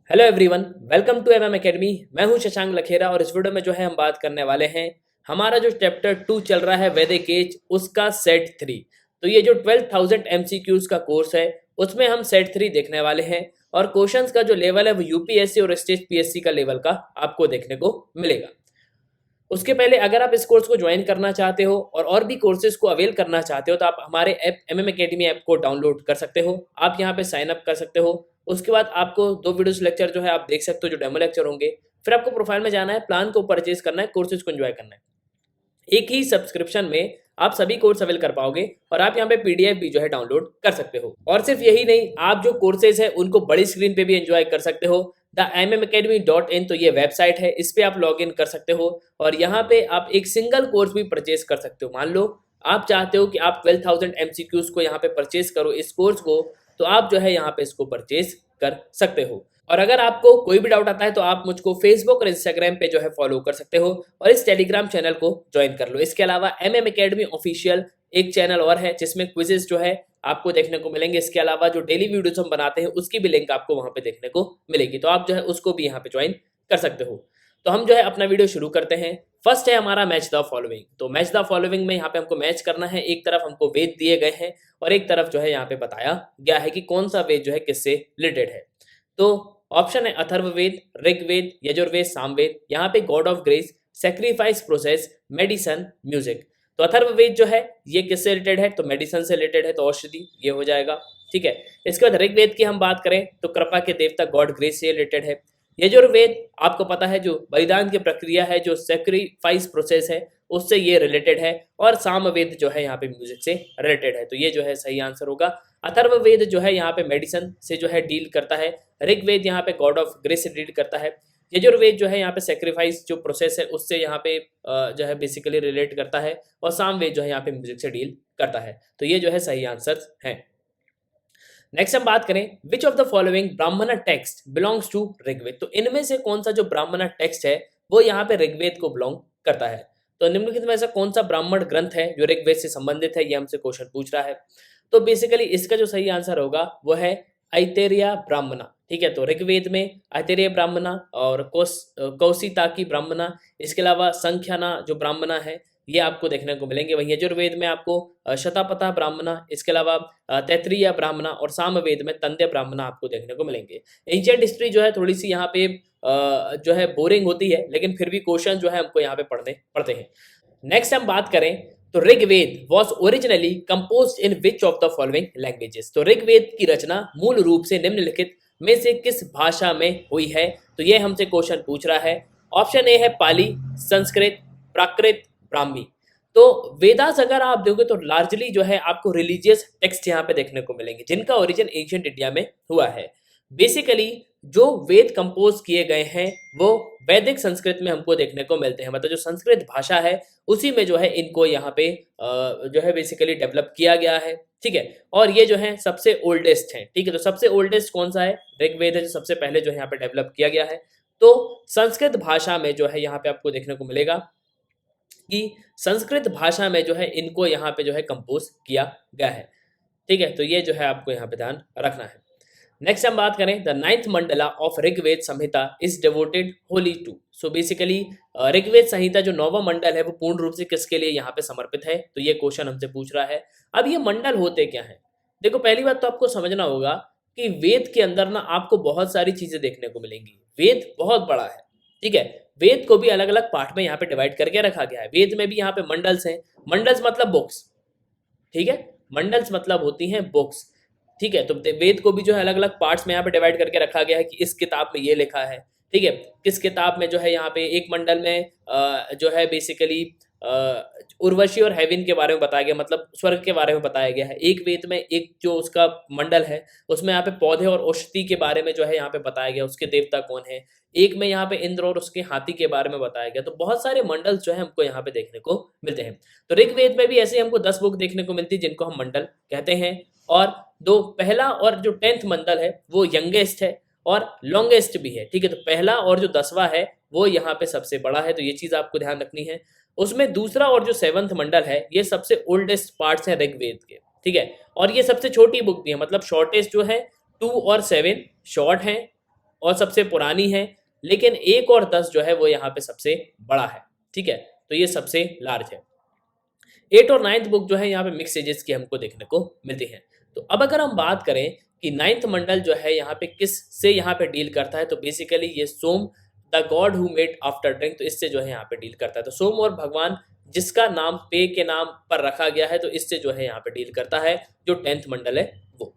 Hello everyone, welcome to MM academy. मैं हूं शशांक लखेरा और इस वीडियो में जो है हम बात करने वाले हैं हमारा जो चैप्टर 2 चल रहा है वैदिक एज, उसका सेट 3। तो ये जो 12,000 एमसीक्यूज का कोर्स है उसमें हम सेट 3 देखने वाले हैं और क्वेश्चंस का जो लेवल है वो यूपीएससी और स्टेट पीएससी का लेवल का आपको देखने को मिलेगा। उसके पहले अगर आप इस कोर्स को ज्वाइन करना चाहते हो और भी कोर्सेज को अवेल करना चाहते हो तो आप हमारे ऐप एमएम एकेडमी ऐप को डाउनलोड कर सकते हो। आप यहाँ पे साइन अप कर सकते हो। उसके बाद आपको 2 वीडियोस लेक्चर जो है आप देख सकते हो, जो डेमो लेक्चर होंगे। फिर आपको प्रोफाइल में जाना है, प्लान को परचेज करना है, कोर्सेज को एंजॉय करना है। एक ही सब्सक्रिप्शन में आप सभी कोर्स अवेल कर पाओगे और आप यहाँ पे पीडीएफ भी जो है डाउनलोड कर सकते हो। और सिर्फ यही नहीं, आप जो कोर्सेज है उनको बड़ी स्क्रीन पे भी एंजॉय कर सकते हो। themmacademy.in तो ये वेबसाइट है, इस पे आप लॉग इन कर सकते हो और यहाँ पे आप एक सिंगल कोर्स भी परचेज कर सकते हो। मान लो आप चाहते हो कि आप 12,000 एमसीक्यूज को यहाँ पे परचेज करो इस कोर्स को, तो आप जो है यहाँ पे इसको परचेज कर सकते हो। और अगर आपको कोई भी डाउट आता है तो आप मुझको फेसबुक और इंस्टाग्राम पे जो है फॉलो कर सकते हो और इस टेलीग्राम चैनल को ज्वाइन कर लो। इसके अलावा एमएम एकेडमी ऑफिशियल एक चैनल और है जिसमें क्विजेस जो है आपको देखने को मिलेंगे। इसके अलावा जो डेली वीडियोस हम बनाते हैं उसकी भी लिंक आपको वहां पे देखने को मिलेगी, तो आप जो है उसको भी यहाँ पे ज्वाइन कर सकते हो। तो हम जो है अपना वीडियो शुरू करते हैं। फर्स्ट है हमारा मैच द फॉलोइंग। तो मैच द फॉलोइंग में यहाँ पे हमको मैच करना है। एक तरफ हमको वेद दिए गए हैं और एक तरफ जो है यहाँ पे बताया गया है कि कौन सा वेद जो है किससे रिलेटेड है। तो ऑप्शन है अथर्ववेद, ऋग्वेद, यजुर्वेद, सामवेद। यहाँ पे god of grace, sacrifice process, medicine, music. तो अथर्ववेद जो है ये किससे रिलेटेड है, तो मेडिसन से रिलेटेड है, तो औषधि ये हो जाएगा। ठीक है। इसके बाद ऋग्वेद की हम बात करें तो कृपा के देवता गॉड ग्रेस से रिलेटेड है। यजुर्वेद आपको पता है जो बलिदान की प्रक्रिया है, जो सेक्रीफाइस प्रोसेस है, उससे ये रिलेटेड है। और सामवेद जो है यहाँ पे म्यूजिक से रिलेटेड है, तो ये जो है सही आंसर होगा। अथर्ववेद जो है यहाँ पे मेडिसन से जो है डील करता है। ऋग्वेद यहाँ पे गॉड ऑफ ग्रेस से डील करता है। यजुर्वेद जो है यहाँ पे सेक्रीफाइस जो प्रोसेस है उससे यहाँ पे जो है बेसिकली रिलेट करता है। और सामवेद जो है यहाँ पे म्यूजिक से डील करता है, तो ये जो है सही आंसर है। नेक्स्ट हम बात करें विच ऑफ द फॉलोइंग ब्राह्मण टेक्स्ट बिलोंग्स टू ऋग्वेद। तो इनमें से कौन सा जो ब्राह्मण टेक्स्ट है वो यहाँ पे ऋग्वेद को बिलोंग करता है। तो निम्नलिखित में ऐसा कौन सा ब्राह्मण ग्रंथ है जो ऋग्वेद से संबंधित है, ये हमसे क्वेश्चन पूछ रहा है। तो बेसिकली इसका जो सही आंसर होगा वो है ऐतरेय ब्राह्मणा। ठीक है। तो ऋग्वेद में ऐतरेय ब्राह्मणा और कौशिताकी ब्राह्मणा, इसके अलावा संख्याना जो ब्राह्मणा है ये आपको देखने को मिलेंगे। वहीं यजुर्वेद में आपको शतापथा ब्राह्मणा, इसके अलावा तैत्रीय ब्राह्मणा और सामवेद में तंद्य ब्राह्मणा आपको देखने को मिलेंगे। एंशिएंट हिस्ट्री जो है थोड़ी सी यहाँ पे जो है बोरिंग होती है, लेकिन फिर भी क्वेश्चन जो है हमको यहाँ पे पढ़ने पड़ते हैं। नेक्स्ट हम बात करें तो Rigveda was originally compose in which of the following languages. तो ऋग्वेद की रचना मूल रूप से निम्नलिखित में से किस भाषा में हुई है, तो ये हमसे क्वेश्चन पूछ रहा है। ऑप्शन ए है पाली, संस्कृत, प्राकृत, ब्राह्मी। तो वेदास अगर आप देखोगे तो लार्जली जो है आपको रिलीजियस टेक्स्ट यहाँ पे देखने को मिलेंगे जिनका ओरिजिन एंशिएंट इंडिया में हुआ है। बेसिकली जो वेद कंपोज किए गए हैं वो वैदिक संस्कृत में हमको देखने को मिलते हैं। मतलब जो संस्कृत भाषा है उसी में जो है इनको यहाँ पे जो है बेसिकली डेवलप किया गया है। ठीक है। और ये जो है सबसे ओल्डेस्ट है। ठीक है। तो सबसे ओल्डेस्ट कौन सा है, ऋग्वेद है जो सबसे पहले जो है यहाँ पे डेवलप किया गया है। तो संस्कृत भाषा में जो है यहाँ पे आपको देखने को मिलेगा कि संस्कृत भाषा में जो है इनको यहाँ पे जो है कंपोज किया गया है। ठीक है। तो ये जो है आपको यहाँ पे ध्यान रखना है। नेक्स्ट हम बात करें the 9th Mandala of Rigveda Samhita is devoted wholly to. So basically Rigveda Samhita जो 9वां मंडल है वो पूर्ण रूप से किसके लिए यहाँ पे समर्पित है, तो ये क्वेश्चन हमसे पूछ रहा है। अब ये मंडल होते क्या है, देखो पहली बात तो आपको समझना होगा कि वेद के अंदर ना आपको बहुत सारी चीजें देखने को मिलेंगी। वेद बहुत बड़ा है। ठीक है। वेद को भी अलग अलग पार्ट में यहाँ पे डिवाइड करके रखा गया है। वेद में भी यहाँ पे मंडल्स हैं। मंडल्स मतलब बुक्स। ठीक है। मंडल्स मतलब होती हैं बुक्स। ठीक है। तो वेद को भी जो है अलग अलग पार्ट्स में यहाँ पे डिवाइड करके रखा गया है कि इस किताब में ये लिखा है। ठीक है। किस किताब में जो है यहाँ पे एक मंडल में जो है बेसिकली उर्वशी और हेविन के बारे में बताया गया, मतलब स्वर्ग के बारे में बताया गया है। एक वेद में एक जो उसका मंडल है उसमें यहाँ पे पौधे और औषधि के बारे में जो है यहाँ पे बताया गया, उसके देवता कौन है। एक में यहाँ पे इंद्र और उसके हाथी के बारे में बताया गया। तो बहुत सारे मंडल जो है हमको यहाँ पे देखने को मिलते हैं। तो ऋग्वेद में भी ऐसे हमको 10 बुक देखने को मिलती है जिनको हम मंडल कहते हैं। और दो पहला और जो 10th मंडल है वो यंगेस्ट है और लॉन्गेस्ट भी है। ठीक है। तो पहला और जो 10वां है वो यहाँ पे सबसे बड़ा है, तो ये चीज आपको ध्यान रखनी है। उसमें दूसरा और जो 7th मंडल है ये सबसे ओल्डेस्ट पार्ट्स हैं ऋग्वेद के। ठीक है। और ये सबसे छोटी बुक भी है, मतलब शॉर्टेस्ट जो है 2 और 7 शॉर्ट हैं और सबसे पुरानी है, लेकिन 1 और 10 जो है वो यहाँ पे सबसे बड़ा है, ठीक है, तो ये सबसे लार्ज है। 8 और 9th बुक जो है यहाँ पे मिक्स एजेस की हमको देखने को मिलती है। तो अब अगर हम बात करें कि 9th मंडल जो है यहाँ पे किस से यहाँ पे डील करता है, तो बेसिकली ये Soma the god who made after drink, तो इससे जो है यहाँ पे डील करता है। तो सोम और भगवान जिसका नाम पे के नाम पर रखा गया है, तो इससे जो है यहाँ पे डील करता है जो 10th मंडल है वो।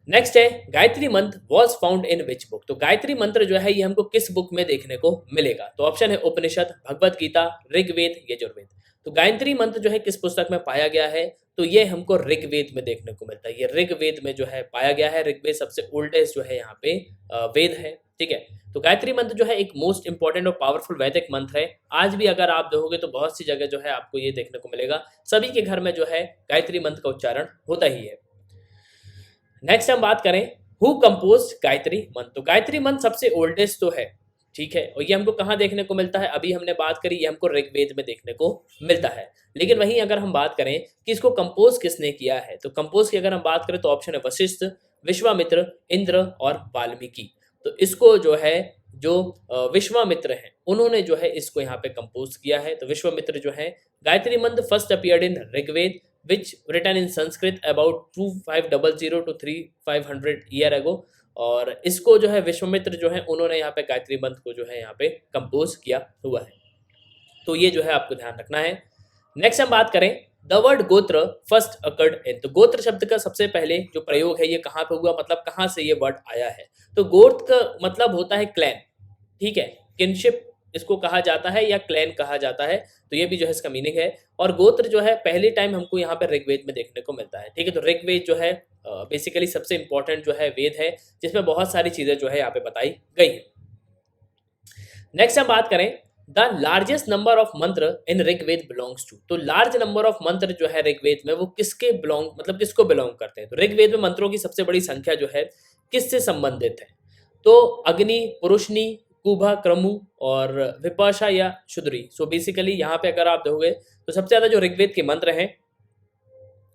नेक्स्ट है गायत्री मंत्र was found in which book, तो गायत्री मंत्र जो है ये हमको किस बुक में देखने को मिलेगा, तो ऑप्शन है उपनिषद, भगवत गीता, ऋग्वेद, यजुर्वेद। तो गायत्री मंत्र जो है किस पुस्तक में पाया गया है, तो ये हमको ऋग्वेद में देखने को मिलता है। ये ऋग्वेद में जो है पाया गया है। ऋग्वेद सबसे ओल्डेस्ट जो है यहाँ पे वेद है, ठीक है। तो गायत्री मंत्र जो है एक मोस्ट इंपॉर्टेंट और पावरफुल वैदिक मंत्र है। आज भी अगर आप देखोगे तो बहुत सी जगह जो है आपको ये देखने को मिलेगा, सभी के घर में जो है गायत्री मंत्र का उच्चारण होता ही है। नेक्स्ट हम बात करें हु कंपोज गायत्री मंत्र, तो गायत्री मंत्र सबसे ओल्डेस्ट तो है, ठीक है, और ये हमको कहाँ देखने को मिलता है, अभी हमने बात करी ये हमको ऋग्वेद में देखने को मिलता है। लेकिन वहीं अगर हम बात करें कि इसको कंपोज किसने किया है, तो कंपोज की अगर हम बात करें तो ऑप्शन है वशिष्ठ, विश्वामित्र, इंद्र और वाल्मीकि। तो इसको जो है जो विश्वामित्र हैं उन्होंने जो है इसको यहाँ पे कंपोज किया है। तो विश्वामित्र जो है Gayatri Mantra first appeared in Rigveda which written in Sanskrit about 2500 to 3500 year ago, और इसको जो है विश्वामित्र जो है उन्होंने यहाँ पे गायत्री मंत्र को जो है यहाँ पे कंपोज किया हुआ है। तो ये जो है आपको ध्यान रखना है। नेक्स्ट हम बात करें द वर्ड गोत्र फर्स्ट अकर्ड इन, तो गोत्र शब्द का सबसे पहले जो प्रयोग है ये कहाँ पे हुआ, मतलब कहाँ से ये वर्ड आया है, तो गोत्र का मतलब होता है क्लैन, ठीक है, किनशिप इसको कहा जाता है या क्लैन कहा जाता है, तो ये भी जो है इसका मीनिंग है। और गोत्र जो है पहली टाइम हमको यहाँ पे ऋग्वेद में देखने को मिलता है, ठीक है। तो ऋग्वेद जो है बेसिकली सबसे इंपॉर्टेंट जो है वेद है जिसमें बहुत सारी चीजें जो है यहाँ पे बताई गई है। नेक्स्ट हम बात करें द लार्जेस्ट नंबर ऑफ मंत्र इन ऋग्वेद बिलोंग्स टू, तो लार्ज नंबर ऑफ मंत्र जो है ऋग्वेद में वो किसके बिलोंग मतलब किसको बिलोंग करते हैं, तो ऋग्वेद में मंत्रों की सबसे बड़ी संख्या जो है किससे संबंधित है, तो अग्नि, पुरुषनी, कुभा, क्रमु और विपाशा या शुद्री। सो बेसिकली यहाँ पे अगर आप देखोगे तो सबसे ज्यादा जो ऋग्वेद के मंत्र हैं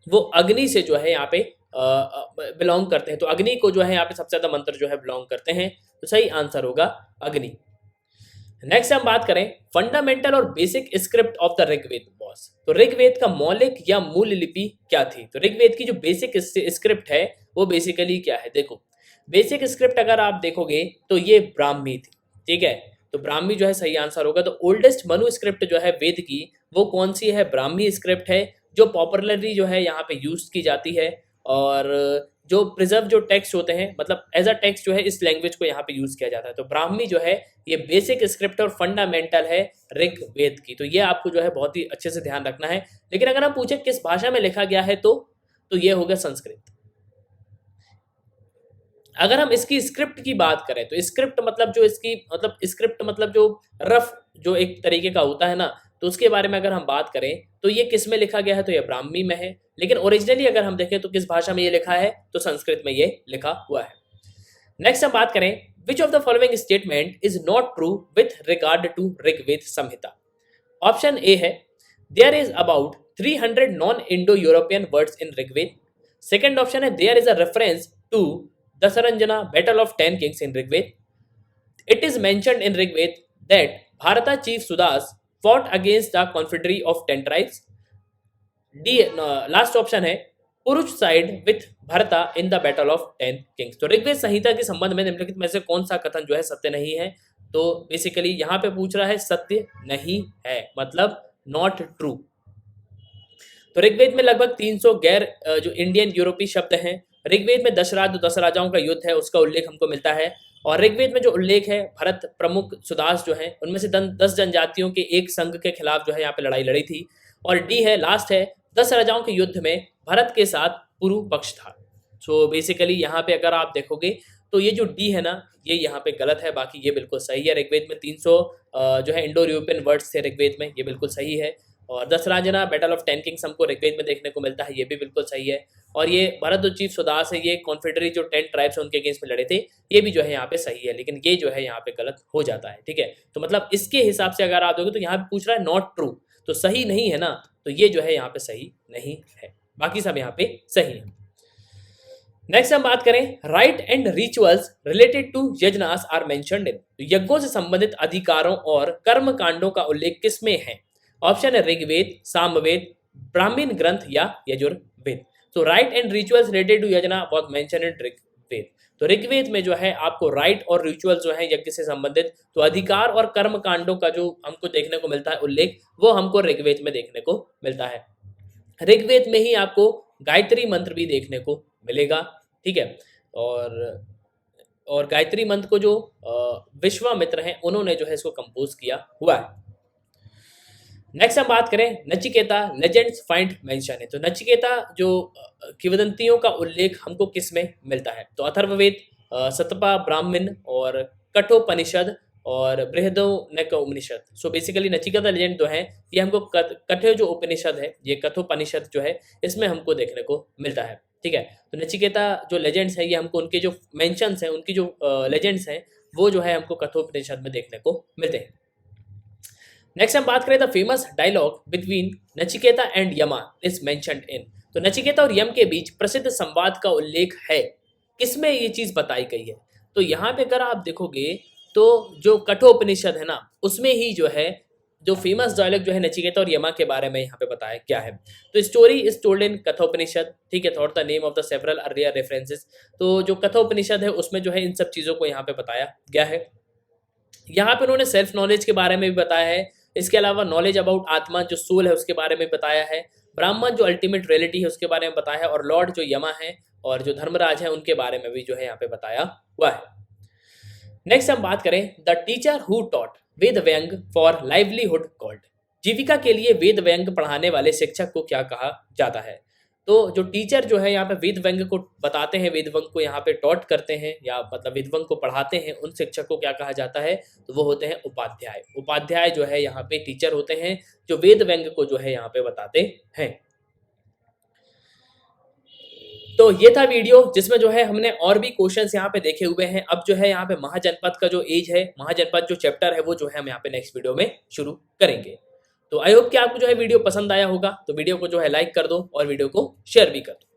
वो अग्नि से जो है यहाँ पे बिलोंग करते हैं, तो अग्नि को जो है यहाँ पे सबसे ज्यादा मंत्र जो है बिलोंग करते हैं, तो सही आंसर होगा अग्नि। नेक्स्ट हम बात करें फंडामेंटल और basic script of the Rigveda boss, तो ऋग्वेद का मौलिक या मूल लिपि क्या थी, तो ऋग्वेद की जो बेसिक स्क्रिप्ट है वो बेसिकली क्या है, देखो बेसिक स्क्रिप्ट अगर आप देखोगे तो ये ब्राह्मी थी, ठीक है, तो ब्राह्मी जो है सही आंसर होगा। तो ओल्डेस्ट मनु स्क्रिप्ट जो है वेद की वो कौन सी है, ब्राह्मी स्क्रिप्ट है, जो पॉपुलरली जो है यहाँ पे यूज की जाती है, और जो प्रिजर्व जो टेक्स्ट होते हैं मतलब एज अ टेक्स्ट जो है इस लैंग्वेज को यहाँ पे यूज किया जाता है। तो ब्राह्मी जो है ये बेसिक स्क्रिप्ट और फंडामेंटल है ऋग्वेद की, तो ये आपको जो है बहुत ही अच्छे से ध्यान रखना है। लेकिन अगर हम पूछे किस भाषा में लिखा गया है तो ये होगा संस्कृत। अगर हम इसकी स्क्रिप्ट की बात करें तो स्क्रिप्ट मतलब जो इसकी मतलब स्क्रिप्ट मतलब जो रफ जो एक तरीके का होता है ना, तो उसके बारे में अगर हम बात करें तो ये किस में लिखा गया है, तो ये ब्राह्मी में है। लेकिन ओरिजिनली अगर हम देखें तो किस भाषा में ये लिखा है, तो संस्कृत में ये लिखा हुआ है। नेक्स्ट हम बात करें which of the following statement is not true with regard to Rigveda Samhita. Option A है there is about 300 non Indo European words in Rigveda. Second option है there is a reference to Dasaranjana battle of 10 kings in Rigved. It is mentioned in Rigved that Bharata chief Sudas fought against the confederacy of 10 tribes. D last option है पुरुष side with भरता in the battle of 10 Kings. तो ऋग्वेद संहिता के संबंध में निम्नलिखित में से कौन सा कथन जो है सत्य नहीं है, तो बेसिकली यहाँ पे पूछ रहा है सत्य नहीं है मतलब नॉट ट्रू। तो ऋग्वेद में लगभग 300 गैर जो इंडियन यूरोपीय शब्द हैं। ऋग्वेद में 10 राजाओं का युद्ध है उसका उल्लेख हमको मिलता है, और ऋग्वेद में जो उल्लेख है भरत प्रमुख सुदास जो है उनमें से 10 जनजातियों के एक संघ के खिलाफ जो है यहाँ पे लड़ाई लड़ी थी। और डी है लास्ट है 10 राजाओं के युद्ध में भरत के साथ पूर्व पक्ष था। सो बेसिकली यहाँ पे अगर आप देखोगे तो ये जो डी है ना ये यहाँ पे गलत है, बाकी ये बिल्कुल सही है। ऋग्वेद में 300 जो है इंडो यूरोपियन वर्ड्स थे ऋग्वेद में, ये बिल्कुल सही है। और दशरांजना बैटल ऑफ 10 किंग्स हमको ऋग्वेद में देखने को मिलता है, ये भी बिल्कुल सही है। और ये भरत जो चीफ सुदास है ये कॉन्फेडरेसी जो 10 ट्राइब्स है उनके अगेंस्ट में लड़े थे, ये भी जो है यहाँ पे सही है। लेकिन ये जो है यहाँ पे गलत हो जाता है, ठीक है। तो मतलब इसके हिसाब से अगर आप दोगे तो यहाँ पे पूछ रहा है नॉट ट्रू, तो सही नहीं है ना, तो ये जो है यहाँ पे सही नहीं है, बाकी सब यहाँ पे सही है। नेक्स्ट हम बात करें right and rituals related to yajnas are mentioned in. यज्ञों से संबंधित अधिकारों और कर्म कांडों का उल्लेख किसमें है? ऑप्शन है ऋग्वेद, सामवेद, ब्राह्मण ग्रंथ या यजुर्वेद। तो rite and rituals related to yajna was mentioned in Rigveda. तो ऋग्वेद में जो है आपको राइट और रिचुअल जो है यज्ञ से संबंधित, तो अधिकार और कर्म कांडों का जो हमको देखने को मिलता है उल्लेख, वो हमको ऋग्वेद में देखने को मिलता है। ऋग्वेद में ही आपको गायत्री मंत्र भी देखने को मिलेगा, ठीक है। और गायत्री मंत्र को जो विश्वामित्र हैं उन्होंने जो है इसको कंपोज किया हुआ है। नेक्स्ट हम बात करें नचिकेता लेजेंड्स फाइंड मेंशन है। तो नचिकेता जो किंवदंतियों का उल्लेख हमको किस में मिलता है? तो अथर्ववेद, सतपा ब्राह्मण और कठोपनिषद और बृहदोनक उपनिषद। सो बेसिकली नचिकेता लेजेंड जो है ये हमको कठो जो उपनिषद है, ये कठोपनिषद जो है इसमें हमको देखने को मिलता है, ठीक है। तो नचिकेता जो लेजेंड्स है ये हमको उनके जो मेंशंस हैं, उनकी जो लेजेंड्स हैं वो जो है हमको कठोपनिषद में देखने को मिलते हैं। नेक्स्ट हम बात करें the famous dialogue between Nachiketa and Yama is mentioned in. तो नचिकेता और यम के बीच प्रसिद्ध संवाद का उल्लेख है, किसमें ये चीज बताई गई है? तो यहाँ पे अगर आप देखोगे तो जो कठोपनिषद है ना, उसमें ही जो है जो फेमस डायलॉग जो है नचिकेता और यमा के बारे में यहाँ पे बताया क्या है। तो story is told in Kathopanishad, ठीक है, thought the name of the several earlier references. तो जो कठोपनिषद है उसमें जो है इन सब चीजों को यहाँ पे बताया गया है। यहाँ पे उन्होंने सेल्फ नॉलेज के बारे में भी बताया है, इसके अलावा नॉलेज अबाउट आत्मा जो सोल है उसके बारे में बताया है, ब्राह्मण जो अल्टीमेट रियलिटी है उसके बारे में बताया है, और लॉर्ड जो यमा है और जो धर्मराज है उनके बारे में भी जो है यहाँ पे बताया हुआ है। नेक्स्ट हम बात करें द टीचर हु टॉट वेद व्यंग फॉर लाइवलीहुड कॉल्ड। जीविका के लिए वेद व्यंग पढ़ाने वाले शिक्षक को क्या कहा जाता है? तो जो टीचर जो है यहाँ पे वेद व्यंग को बताते हैं, वेद व्यंग को यहाँ पे टॉट करते हैं या मतलब वेद व्यंग को पढ़ाते हैं, उन शिक्षक को क्या कहा जाता है? तो वो होते हैं उपाध्याय। उपाध्याय जो है यहाँ पे टीचर होते हैं जो वेद व्यंग को जो है यहाँ पे बताते हैं। तो ये था वीडियो जिसमें जो है हमने और भी क्वेश्चंस यहाँ पे देखे हुए हैं। अब जो है यहाँ पे महाजनपद का जो एज है, महाजनपद जो चैप्टर है वो जो है हम यहाँ पे नेक्स्ट वीडियो में शुरू करेंगे। तो आई होप कि आपको जो है वीडियो पसंद आया होगा, तो वीडियो को जो है लाइक कर दो और वीडियो को शेयर भी कर दो।